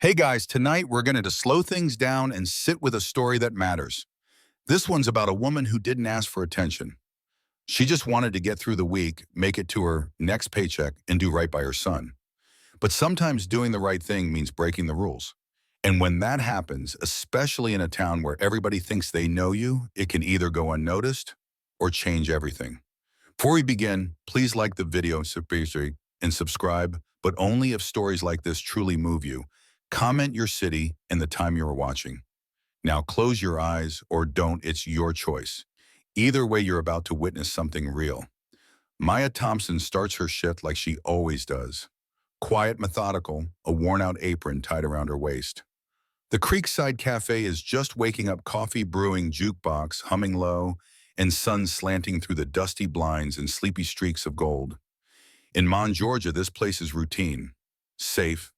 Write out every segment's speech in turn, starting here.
Hey guys, tonight we're going to slow things down and sit with a story that matters. This one's about a woman who didn't ask for attention. She just wanted to get through the week, make it to her next paycheck, and do right by her son. But sometimes doing the right thing means breaking the rules. And when that happens, especially in a town where everybody thinks they know you, it can either go unnoticed or change everything. Before we begin, please like the video and subscribe, but only if stories like this truly move you. Comment your city and the time you are watching. Now close your eyes or don't, it's your choice. Either way, you're about to witness something real. Maya Thompson starts her shift like she always does. Quiet, methodical, a worn-out apron tied around her waist. The Creekside Cafe is just waking up, coffee brewing, jukebox humming low, and sun slanting through the dusty blinds and sleepy streaks of gold. In Mon, Georgia, this place is routine, safe,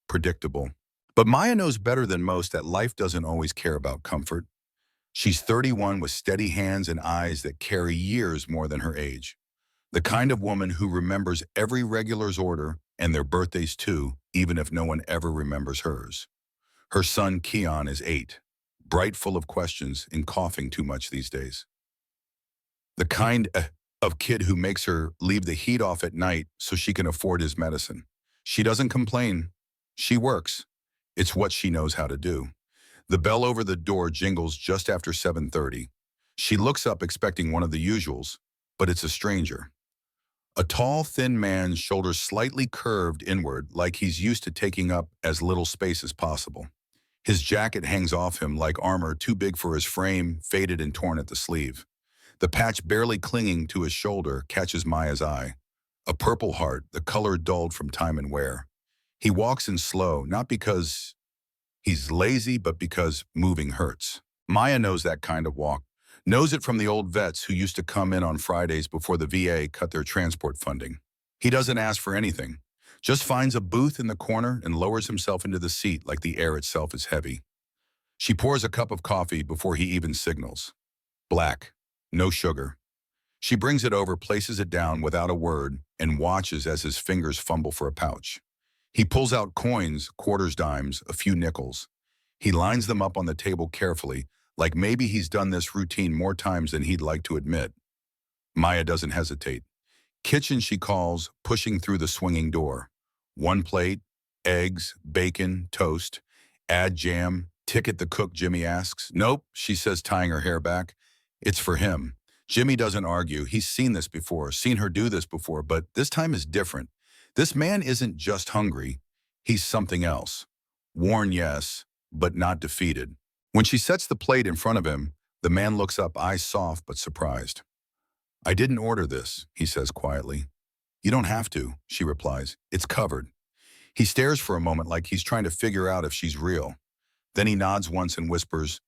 predictable. But Maya knows better than most that life doesn't always care about comfort. She's 31 with steady hands and eyes that carry years more than her age. The kind of woman who remembers every regular's order and their birthdays too, even if no one ever remembers hers. Her son, Keon, is 8, bright, full of questions, and coughing too much these days. The kind of kid who makes her leave the heat off at night so she can afford his medicine. She doesn't complain. She works. It's what she knows how to do. The bell over the door jingles just after 7:30. She looks up expecting one of the usuals, but it's a stranger. A tall, thin man, shoulders slightly curved inward like he's used to taking up as little space as possible. His jacket hangs off him like armor too big for his frame, faded and torn at the sleeve. The patch barely clinging to his shoulder catches Maya's eye. A purple heart, the color dulled from time and wear. He walks in slow, not because he's lazy, but because moving hurts. Maya knows that kind of walk, knows it from the old vets who used to come in on Fridays before the VA cut their transport funding. He doesn't ask for anything, just finds a booth in the corner and lowers himself into the seat like the air itself is heavy. She pours a cup of coffee before he even signals. Black, no sugar. She brings it over, places it down without a word, and watches as his fingers fumble for a pouch. He pulls out coins, quarters, dimes, a few nickels. He lines them up on the table carefully, like maybe he's done this routine more times than he'd like to admit. Maya doesn't hesitate. Kitchen, she calls, pushing through the swinging door. One plate, eggs, bacon, toast. Add jam. Ticket the cook, Jimmy asks. Nope, she says, tying her hair back. It's for him. Jimmy doesn't argue. He's seen this before, seen her do this before, but this time is different. This man isn't just hungry, he's something else. Worn, yes, but not defeated. When she sets the plate in front of him, the man looks up, eyes soft but surprised. I didn't order this, he says quietly. You don't have to, she replies. It's covered. He stares for a moment like he's trying to figure out if she's real. Then he nods once and whispers,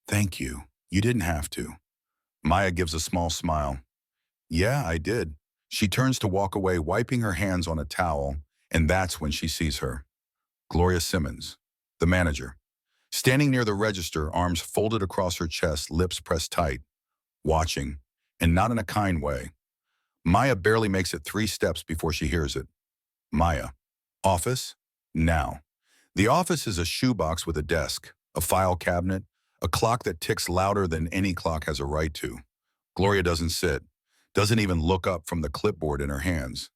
Thank you. You didn't have to. Maya gives a small smile. Yeah, I did. She turns to walk away, wiping her hands on a towel, and that's when she sees her. Gloria Simmons, the manager. Standing near the register, arms folded across her chest, lips pressed tight, watching, and not in a kind way. Maya barely makes it 3 steps before she hears it. Maya. Office? Now. The office is a shoebox with a desk, a file cabinet, a clock that ticks louder than any clock has a right to. Gloria doesn't sit, doesn't even look up from the clipboard in her hands.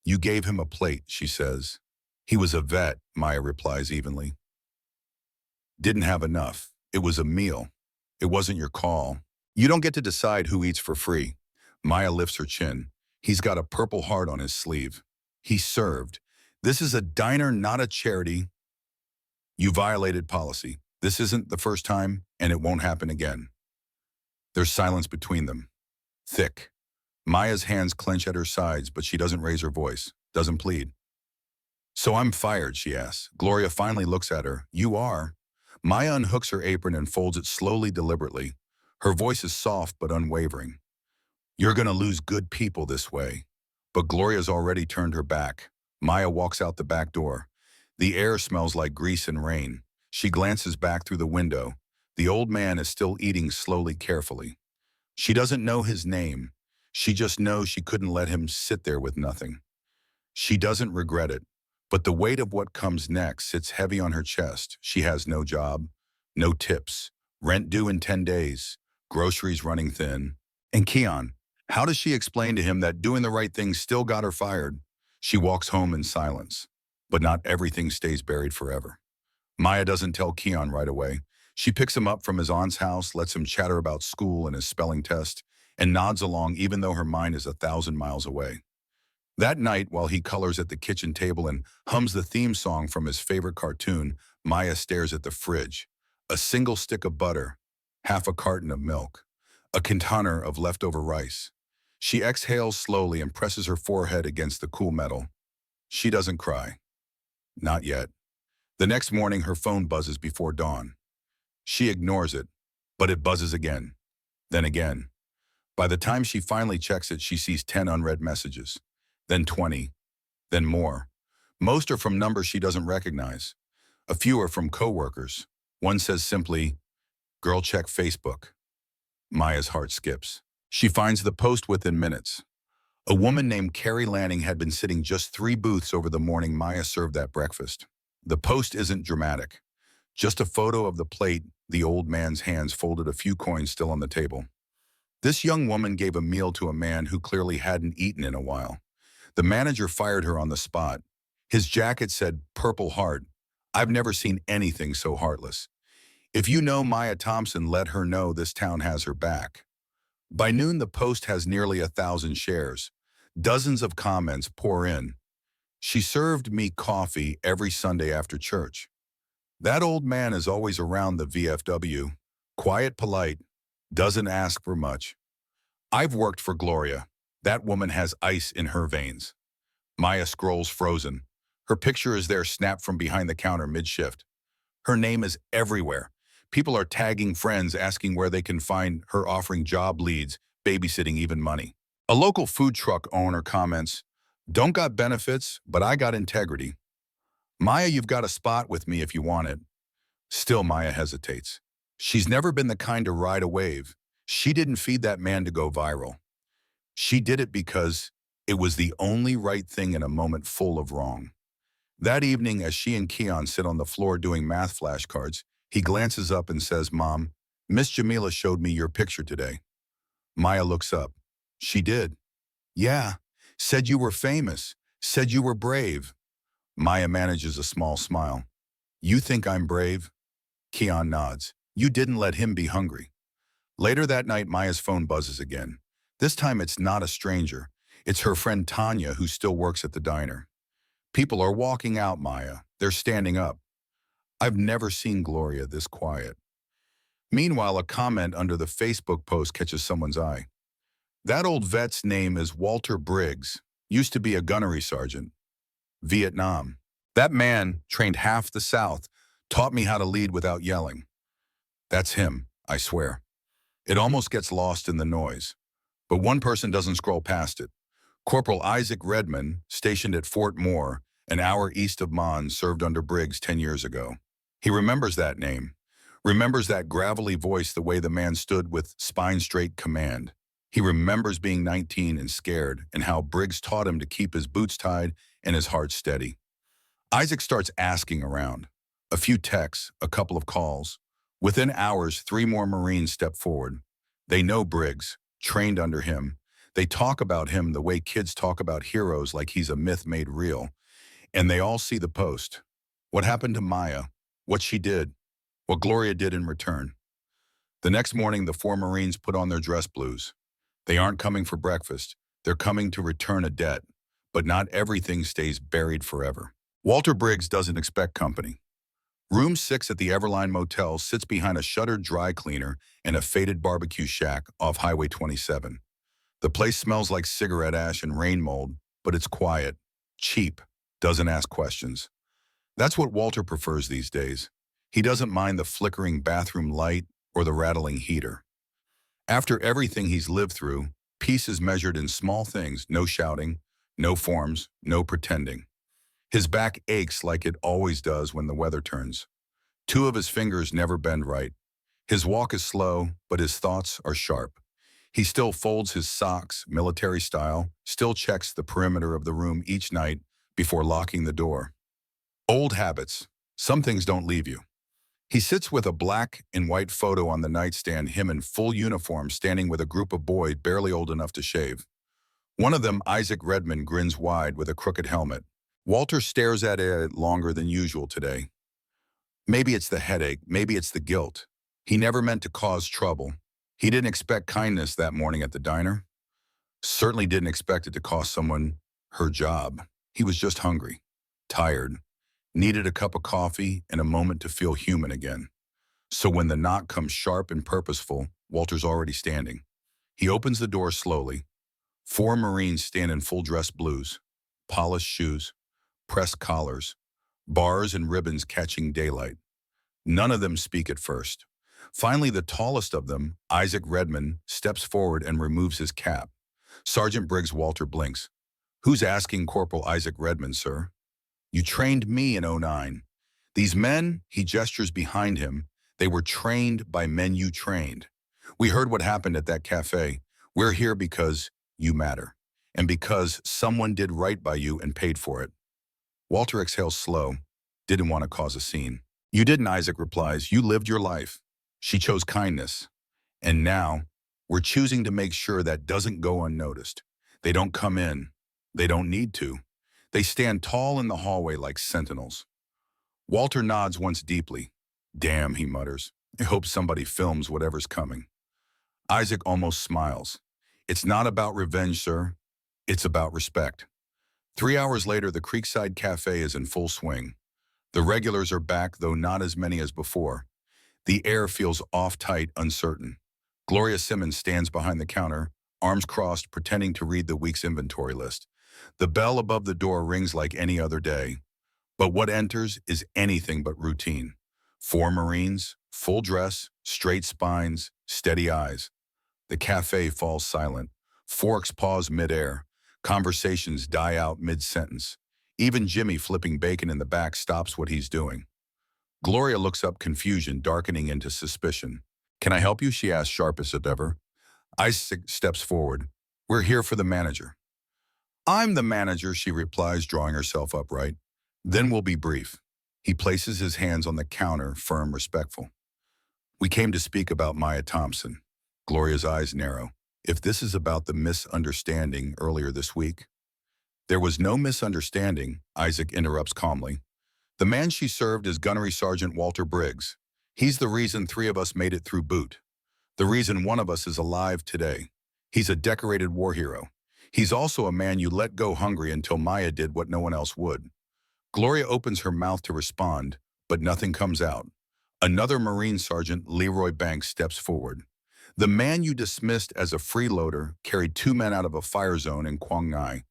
You gave him a plate, she says. He was a vet, Maya replies evenly. Didn't have enough. It was a meal. It wasn't your call. You don't get to decide who eats for free. Maya lifts her chin. He's got a purple heart on his sleeve. He served. This is a diner, not a charity. You violated policy. This isn't the first time, and it won't happen again. There's silence between them. Thick. Maya's hands clench at her sides, but she doesn't raise her voice, doesn't plead. So I'm fired, she asks. Gloria finally looks at her. You are. Maya unhooks her apron and folds it slowly, deliberately. Her voice is soft but unwavering. You're gonna lose good people this way. But Gloria's already turned her back. Maya walks out the back door. The air smells like grease and rain. She glances back through the window. The old man is still eating slowly, carefully. She doesn't know his name. She just knows she couldn't let him sit there with nothing. She doesn't regret it. But the weight of what comes next sits heavy on her chest. She has no job, no tips, rent due in 10 days, groceries running thin. And Keon, how does she explain to him that doing the right thing still got her fired? She walks home in silence. But not everything stays buried forever. Maya doesn't tell Keon right away. She picks him up from his aunt's house, lets him chatter about school and his spelling test, and nods along even though her mind is 1,000 miles away. That night, while he colors at the kitchen table and hums the theme song from his favorite cartoon, Maya stares at the fridge. A single stick of butter, half a carton of milk, a container of leftover rice. She exhales slowly and presses her forehead against the cool metal. She doesn't cry. Not yet. The next morning, her phone buzzes before dawn. She ignores it, but it buzzes again, then again. By the time she finally checks it, she sees 10 unread messages, then 20, then more. Most are from numbers she doesn't recognize. A few are from coworkers. One says simply, "Girl, check Facebook." Maya's heart skips. She finds the post within minutes. A woman named Carrie Lanning had been sitting just 3 booths over the morning Maya served that breakfast. The post isn't dramatic. Just a photo of the plate, the old man's hands folded, a few coins still on the table. This young woman gave a meal to a man who clearly hadn't eaten in a while. The manager fired her on the spot. His jacket said, "Purple Heart." I've never seen anything so heartless. If you know Maya Thompson, let her know this town has her back. By noon, the post has nearly 1,000 shares. Dozens of comments pour in. She served me coffee every Sunday after church. That old man is always around the VFW. Quiet, polite, doesn't ask for much. I've worked for Gloria. That woman has ice in her veins. Maya scrolls frozen. Her picture is there snapped from behind the counter mid-shift. Her name is everywhere. People are tagging friends asking where they can find her, offering job leads, babysitting, even money. A local food truck owner comments, "Don't got benefits, but I got integrity. Maya, you've got a spot with me if you want it." Still, Maya hesitates. She's never been the kind to ride a wave. She didn't feed that man to go viral. She did it because it was the only right thing in a moment full of wrong. That evening, as she and Keon sit on the floor doing math flashcards, he glances up and says, "Mom, Miss Jamila showed me your picture today." Maya looks up. "She did?" "Yeah. Said you were famous. Said you were brave." Maya manages a small smile. "You think I'm brave?" Keon nods. "You didn't let him be hungry." Later that night, Maya's phone buzzes again. This time it's not a stranger. It's her friend Tanya, who still works at the diner. People are walking out, Maya. They're standing up. "I've never seen Gloria this quiet." Meanwhile, a comment under the Facebook post catches someone's eye. "That old vet's name is Walter Briggs. Used to be a gunnery sergeant. Vietnam. That man trained half the South, taught me how to lead without yelling." That's him, I swear. It almost gets lost in the noise. But one person doesn't scroll past it. Corporal Isaac Redman, stationed at Fort Moore, an hour east of Mons, served under Briggs 10 years ago. He remembers that name, remembers that gravelly voice, the way the man stood with spine-straight command. He remembers being 19 and scared, and how Briggs taught him to keep his boots tied and his heart steady. Isaac starts asking around. A few texts, a couple of calls. Within hours, 3 more Marines step forward. They know Briggs, trained under him. They talk about him the way kids talk about heroes, like he's a myth made real. And they all see the post. What happened to Maya? What she did? What Gloria did in return? The next morning, the 4 Marines put on their dress blues. They aren't coming for breakfast. They're coming to return a debt. But not everything stays buried forever. Walter Briggs doesn't expect company. Room 6 at the Everline Motel sits behind a shuttered dry cleaner and a faded barbecue shack off Highway 27. The place smells like cigarette ash and rain mold, but it's quiet, cheap, doesn't ask questions. That's what Walter prefers these days. He doesn't mind the flickering bathroom light or the rattling heater. After everything he's lived through, peace is measured in small things: no shouting, no forms, no pretending. His back aches like it always does when the weather turns. 2 of his fingers never bend right. His walk is slow, but his thoughts are sharp. He still folds his socks, military style, still checks the perimeter of the room each night before locking the door. Old habits. Some things don't leave you. He sits with a black and white photo on the nightstand, him in full uniform standing with a group of boys barely old enough to shave. One of them, Isaac Redmond, grins wide with a crooked helmet. Walter stares at it longer than usual today. Maybe it's the headache, maybe it's the guilt. He never meant to cause trouble. He didn't expect kindness that morning at the diner. Certainly didn't expect it to cost someone her job. He was just hungry, tired, needed a cup of coffee and a moment to feel human again. So when the knock comes sharp and purposeful, Walter's already standing. He opens the door slowly. 4 Marines stand in full dress blues, polished shoes, pressed collars, bars and ribbons catching daylight. None of them speak at first. Finally, the tallest of them, Isaac Redmond, steps forward and removes his cap. Sergeant Briggs Walter blinks. "Who's asking Corporal Isaac Redmond, sir? You trained me in '09. These men," he gestures behind him, "they were trained by men you trained. We heard what happened at that cafe. We're here because you matter, and because someone did right by you and paid for it." Walter exhales slow, didn't want to cause a scene. "You didn't," Isaac replies. "You lived your life. She chose kindness. And now, we're choosing to make sure that doesn't go unnoticed. They don't come in. They don't need to. They stand tall in the hallway like sentinels." Walter nods once deeply. "Damn," he mutters. "I hope somebody films whatever's coming." Isaac almost smiles. "It's not about revenge, sir. It's about respect." 3 hours later, the Creekside Cafe is in full swing. The regulars are back, though not as many as before. The air feels off-tight, uncertain. Gloria Simmons stands behind the counter, arms crossed, pretending to read the week's inventory list. The bell above the door rings like any other day. But what enters is anything but routine. 4 Marines, full dress, straight spines, steady eyes. The cafe falls silent. Forks pause midair. Conversations die out mid-sentence. Even Jimmy, flipping bacon in the back, stops what he's doing. Gloria looks up, confusion darkening into suspicion. "Can I help you?" she asks, sharp as ever. Isaac steps forward. "We're here for the manager." "I'm the manager," she replies, drawing herself upright. "Then we'll be brief." He places his hands on the counter, firm, respectful. "We came to speak about Maya Thompson." Gloria's eyes narrow. "If this is about the misunderstanding earlier this week." "There was no misunderstanding," Isaac interrupts calmly. "The man she served is Gunnery Sergeant Walter Briggs. He's the reason 3 of us made it through boot. The reason one of us is alive today. He's a decorated war hero. He's also a man you let go hungry until Maya did what no one else would." Gloria opens her mouth to respond, but nothing comes out. Another Marine Sergeant, Leroy Banks, steps forward. "The man you dismissed as a freeloader carried 2 men out of a fire zone in Quang Ngai,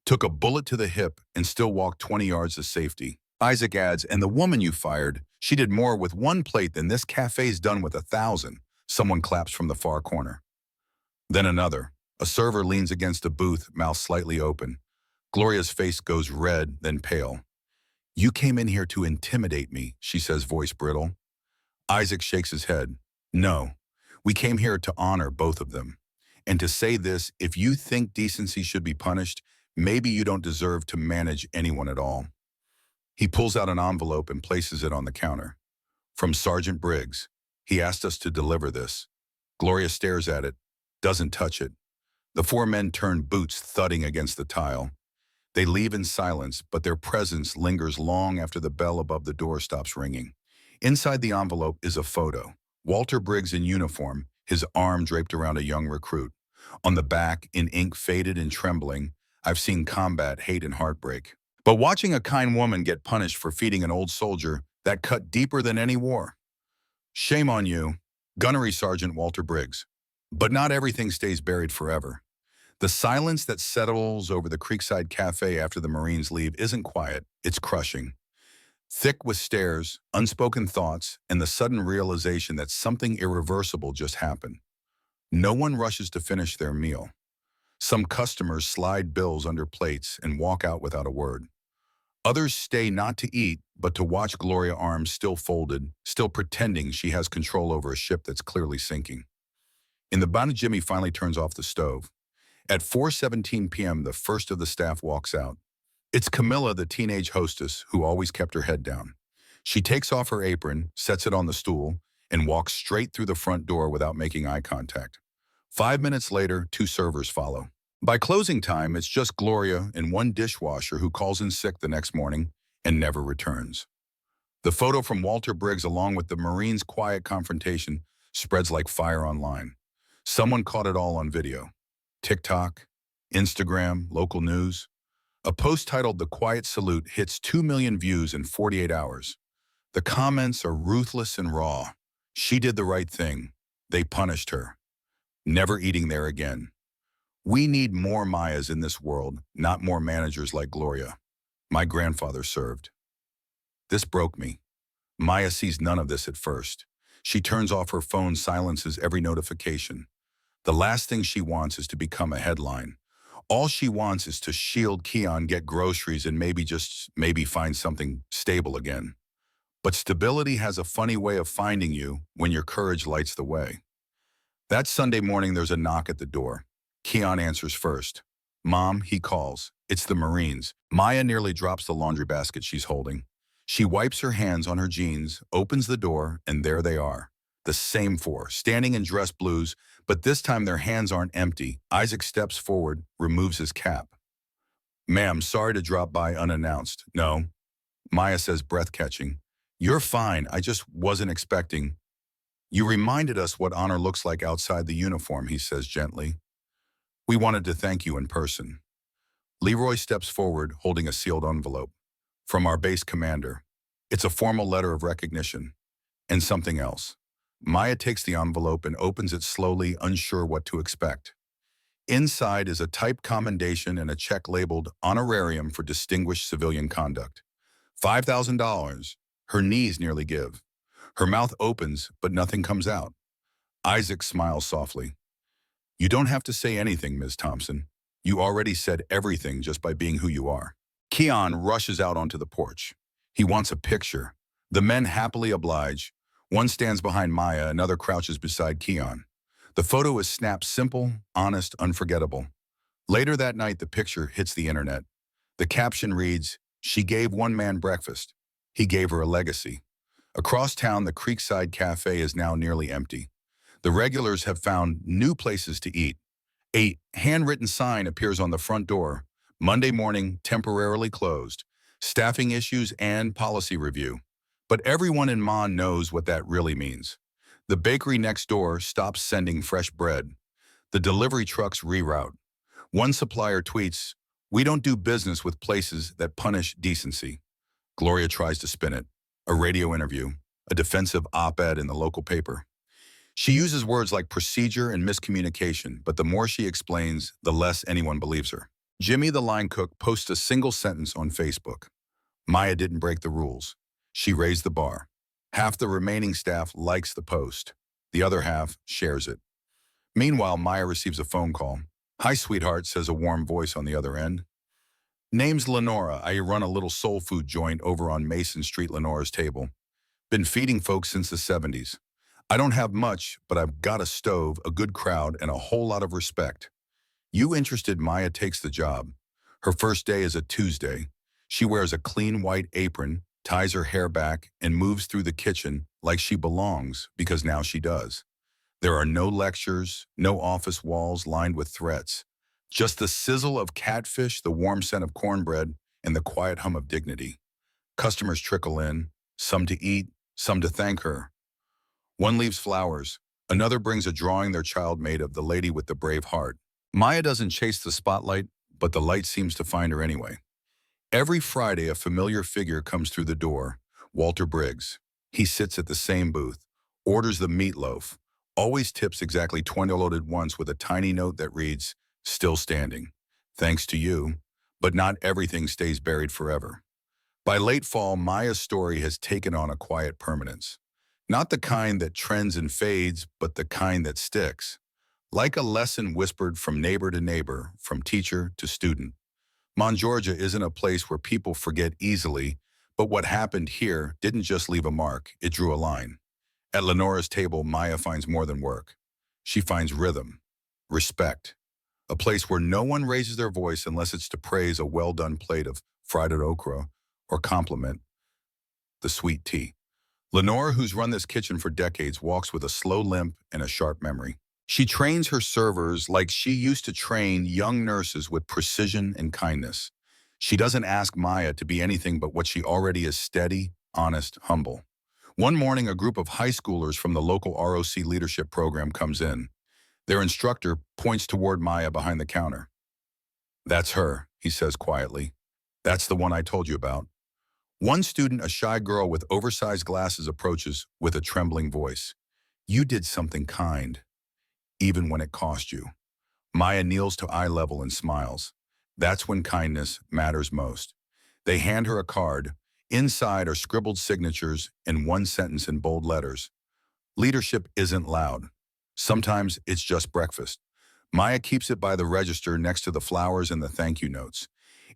took a bullet to the hip, and still walked 20 yards to safety." Isaac adds, "And the woman you fired, she did more with 1 plate than this cafe's done with 1,000. Someone claps from the far corner. Then another. A server leans against a booth, mouth slightly open. Gloria's face goes red, then pale. "You came in here to intimidate me," she says, voice brittle. Isaac shakes his head. "No, we came here to honor both of them. And to say this, if you think decency should be punished, maybe you don't deserve to manage anyone at all." He pulls out an envelope and places it on the counter. "From Sergeant Briggs. He asked us to deliver this." Gloria stares at it, doesn't touch it. The 4 men turn, boots thudding against the tile. They leave in silence, but their presence lingers long after the bell above the door stops ringing. Inside the envelope is a photo. Walter Briggs in uniform, his arm draped around a young recruit. On the back, in ink faded and trembling, "I've seen combat, hate, and heartbreak. But watching a kind woman get punished for feeding an old soldier, that cut deeper than any war. Shame on you, Gunnery Sergeant Walter Briggs." But not everything stays buried forever. The silence that settles over the Creekside Cafe after the Marines leave isn't quiet, it's crushing. Thick with stares, unspoken thoughts, and the sudden realization that something irreversible just happened. No one rushes to finish their meal. Some customers slide bills under plates and walk out without a word. Others stay not to eat, but to watch Gloria, arms still folded, still pretending she has control over a ship that's clearly sinking. In the bonnet, Jimmy finally turns off the stove. At 4:17 p.m., the first of the staff walks out. It's Camilla, the teenage hostess, who always kept her head down. She takes off her apron, sets it on the stool, and walks straight through the front door without making eye contact. 5 minutes later, two servers follow. By closing time, it's just Gloria and one dishwasher who calls in sick the next morning and never returns. The photo from Walter Briggs, along with the Marine's quiet confrontation, spreads like fire online. Someone caught it all on video. TikTok, Instagram, local news. A post titled "The Quiet Salute" hits 2 million views in 48 hours. The comments are ruthless and raw. She did the right thing. They punished her. Never eating there again. We need more Mayas in this world, not more managers like Gloria. My grandfather served. This broke me. Maya sees none of this at first. She turns off her phone, silences every notification. The last thing she wants is to become a headline. All she wants is to shield Keon, get groceries, and maybe find something stable again. But stability has a funny way of finding you when your courage lights the way. That Sunday morning, there's a knock at the door. Keon answers first. "Mom," he calls. It's the Marines. Maya nearly drops the laundry basket she's holding. She wipes her hands on her jeans, opens the door, and there they are. The same four, standing in dress blues, but this time their hands aren't empty. Isaac steps forward, removes his cap. "Ma'am, sorry to drop by unannounced." "No." Maya says, breath-catching. "You're fine, I just wasn't expecting." "You reminded us what honor looks like outside the uniform," he says gently. "We wanted to thank you in person." Leroy steps forward, holding a sealed envelope. "From our base commander." It's a formal letter of recognition. And something else. Maya takes the envelope and opens it slowly, unsure what to expect. Inside is a typed commendation and a check labeled "Honorarium for Distinguished Civilian Conduct." $5,000. Her knees nearly give. Her mouth opens, but nothing comes out. Isaac smiles softly. "You don't have to say anything, Ms. Thompson. You already said everything just by being who you are." Keon rushes out onto the porch. He wants a picture. The men happily oblige. One stands behind Maya, another crouches beside Keon. The photo is snapped simple, honest, unforgettable. Later that night, the picture hits the internet. The caption reads, "She gave one man breakfast. He gave her a legacy." Across town, the Creekside Café is now nearly empty. The regulars have found new places to eat. A handwritten sign appears on the front door. "Monday morning, temporarily closed. Staffing issues and policy review." But everyone in Mon knows what that really means. The bakery next door stops sending fresh bread. The delivery trucks reroute. One supplier tweets, "We don't do business with places that punish decency." Gloria tries to spin it. A radio interview, a defensive op-ed in the local paper. She uses words like procedure and miscommunication, but the more she explains, the less anyone believes her. Jimmy, the line cook, posts a single sentence on Facebook. Maya didn't break the rules. She raised the bar. Half the remaining staff likes the post. The other half shares it. Meanwhile, Maya receives a phone call. "Hi, sweetheart," says a warm voice on the other end. "Name's Lenora. I run a little soul food joint over on Mason Street, Lenora's Table. Been feeding folks since the 70s. I don't have much, but I've got a stove, a good crowd, and a whole lot of respect. You interested?" Maya takes the job. Her first day is a Tuesday. She wears a clean white apron, ties her hair back, and moves through the kitchen like she belongs, because now she does. There are no lectures, no office walls lined with threats. Just the sizzle of catfish, the warm scent of cornbread, and the quiet hum of dignity. Customers trickle in, some to eat, some to thank her. One leaves flowers. Another brings a drawing their child made of the lady with the brave heart. Maya doesn't chase the spotlight, but the light seems to find her anyway. Every Friday, a familiar figure comes through the door, Walter Briggs. He sits at the same booth, orders the meatloaf, always tips exactly 20 loaded once with a tiny note that reads, "Still standing. Thanks to you." But not everything stays buried forever. By late fall, Maya's story has taken on a quiet permanence. Not the kind that trends and fades, but the kind that sticks. Like a lesson whispered from neighbor to neighbor, from teacher to student. Mount Georgia isn't a place where people forget easily, but what happened here didn't just leave a mark, it drew a line. At Lenora's Table, Maya finds more than work. She finds rhythm, respect, a place where no one raises their voice unless it's to praise a well-done plate of fried okra, or compliment the sweet tea. Lenora, who's run this kitchen for decades, walks with a slow limp and a sharp memory. She trains her servers like she used to train young nurses with precision and kindness. She doesn't ask Maya to be anything but what she already is: steady, honest, humble. One morning, a group of high schoolers from the local ROC leadership program comes in. Their instructor points toward Maya behind the counter. "That's her," he says quietly. "That's the one I told you about." One student, a shy girl with oversized glasses, approaches with a trembling voice. "You did something kind, even when it cost you." Maya kneels to eye level and smiles. That's when kindness matters most. They hand her a card. Inside are scribbled signatures and one sentence in bold letters. Leadership isn't loud. Sometimes it's just breakfast. Maya keeps it by the register next to the flowers and the thank you notes.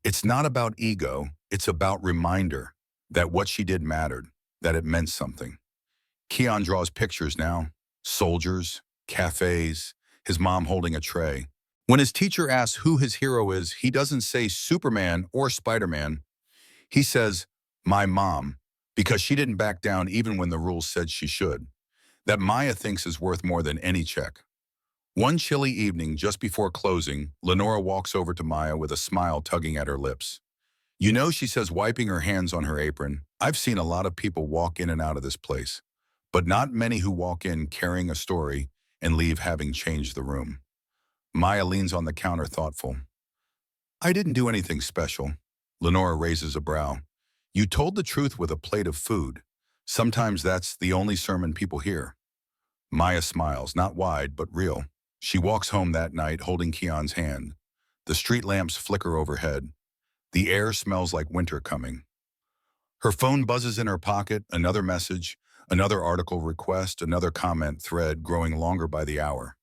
It's not about ego, it's about reminder that what she did mattered, that it meant something. Keon draws pictures now: soldiers, cafes, his mom holding a tray. When his teacher asks who his hero is, he doesn't say Superman or Spider-Man. He says, "My mom," because she didn't back down even when the rules said she should. That Maya thinks is worth more than any check. One chilly evening, just before closing, Lenora walks over to Maya with a smile tugging at her lips. "You know," she says, wiping her hands on her apron, "I've seen a lot of people walk in and out of this place, but not many who walk in carrying a story and leave having changed the room." Maya leans on the counter, thoughtful. "I didn't do anything special." Lenora raises a brow. "You told the truth with a plate of food. Sometimes that's the only sermon people hear." Maya smiles, not wide, but real. She walks home that night holding Keon's hand. The street lamps flicker overhead. The air smells like winter coming. Her phone buzzes in her pocket, another message, another article request, another comment thread growing longer by the hour.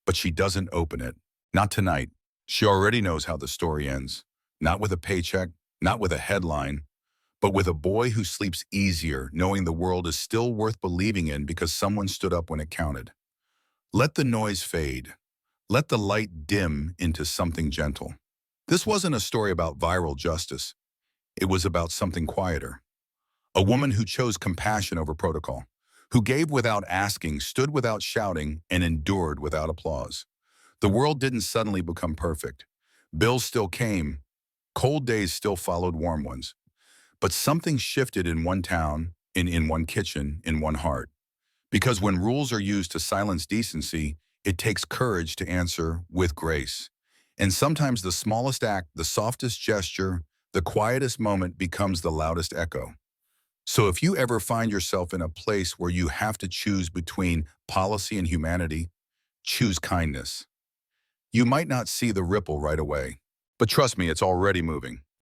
But she doesn't open it. Not tonight. She already knows how the story ends. Not with a paycheck, not with a headline, but with a boy who sleeps easier, knowing the world is still worth believing in because someone stood up when it counted. Let the noise fade. Let the light dim into something gentle. This wasn't a story about viral justice. It was about something quieter. A woman who chose compassion over protocol, who gave without asking, stood without shouting, and endured without applause. The world didn't suddenly become perfect. Bills still came. Cold days still followed warm ones. But something shifted in one town, in one kitchen, in one heart. Because when rules are used to silence decency, it takes courage to answer with grace. And sometimes the smallest act, the softest gesture, the quietest moment becomes the loudest echo. So if you ever find yourself in a place where you have to choose between policy and humanity, choose kindness. You might not see the ripple right away, but trust me, it's already moving.